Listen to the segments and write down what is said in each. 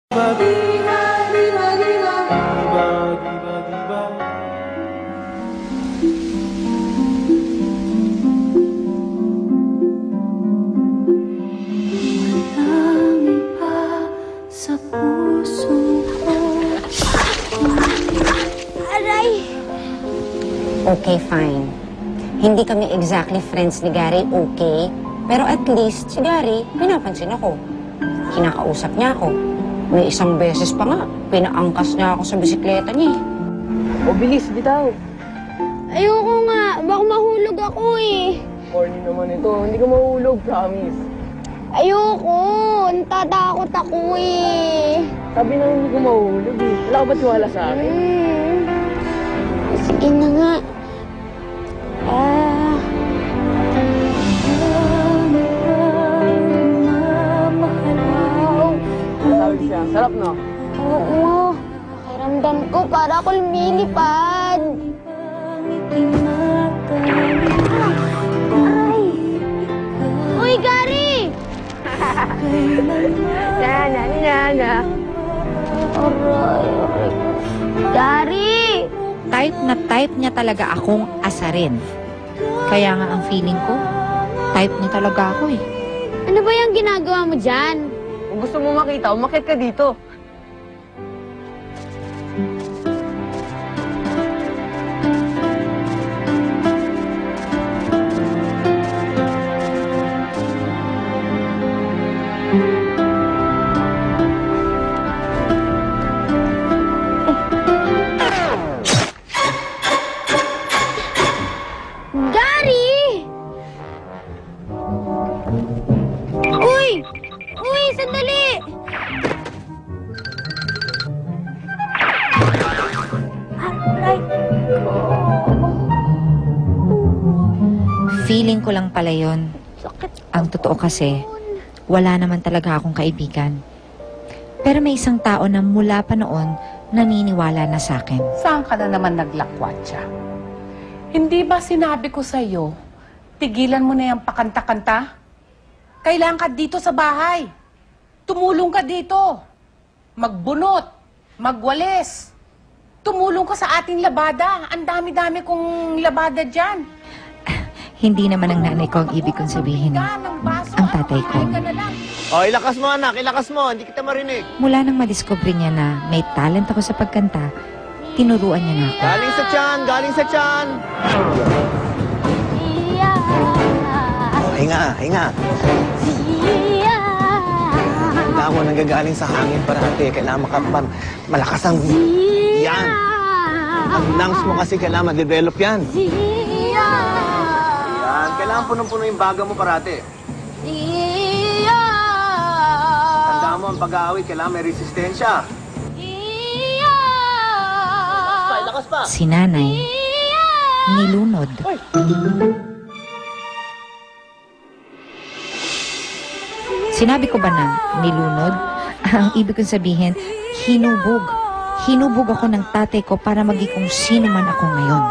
Diba, diba, diba? Diba, diba, diba? Walang iba sa puso ko. Aray! Okay, fine. Hindi kami exactly friends ni Gary, okay? Pero at least si Gary, pinapansin ako. Kinakausap niya ako. May isang beses pa nga, pinaangkas niya ako sa bisikleta niya. O, bilis, bitaw. Ayoko nga. Baka mahulog ako eh. Morning naman ito. Hindi ka mahulog, promise. Ayoko. Natatakot ako eh. Sabi na hindi ko mahulog eh. Wala ka ba tiwala sa akin? Sige na nga. Sabi siya, sarap no? Oo. Pakiramdam ko para ako lumilipad. Aray! Uy, Gary! Na. Aray. Gary! Type niya talaga akong asarin. Kaya nga ang feeling ko, type niya talaga ako eh. Ano ba yung ginagawa mo dyan? Kung gusto mo makita, umakit ka dito. Gary! Uy! Uy, sandali! Aray! Feeling ko lang pala yun. Sakit. Ang totoo kasi, wala naman talaga akong kaibigan. Pero may isang tao na mula pa noon naniniwala na sa akin. Saan ka na naman naglakwatsa? Hindi ba sinabi ko sa'yo, tigilan mo na yung pakanta-kanta? Kailangan ka dito sa bahay. Tumulong ka dito. Magbunot, magwalis. Tumulong ka sa ating labada. Ang dami-dami kong labada dyan. Hindi naman ang nanay ko ang ibig kong sabihin. Ang tatay ko. O, ilakas mo anak, ilakas mo. Hindi kita marinig. Mula nang madiscover niya na may talent ako sa pagkanta, tinuruan niya na ako. Galing sa tiyan, galing sa tiyan. Siya! Hinga, hinga. Siya! Kailangan mo nanggagaling sa hangin parati. Kailangan malakas ang... Yan. Ang lungs mo kasi kailangan ma-develop yan. Siya! Yan. Kailangan punong-puno yung baga mo parati. Siya! Tandaan mo, ang pag-aawit, kailangan may resistensya. Siya! Lakas pa. Si nanay, nilunod. Sinabi ko ba na nilunod? Ang ibig kong sabihin, hinubog. Hinubog ako ng tatay ko para maging kung sino man ako ngayon.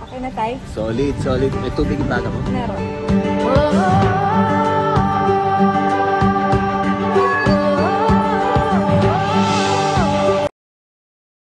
Okay na, tay? Solid, solid. May tubig yung baga mo? Meron. Oh!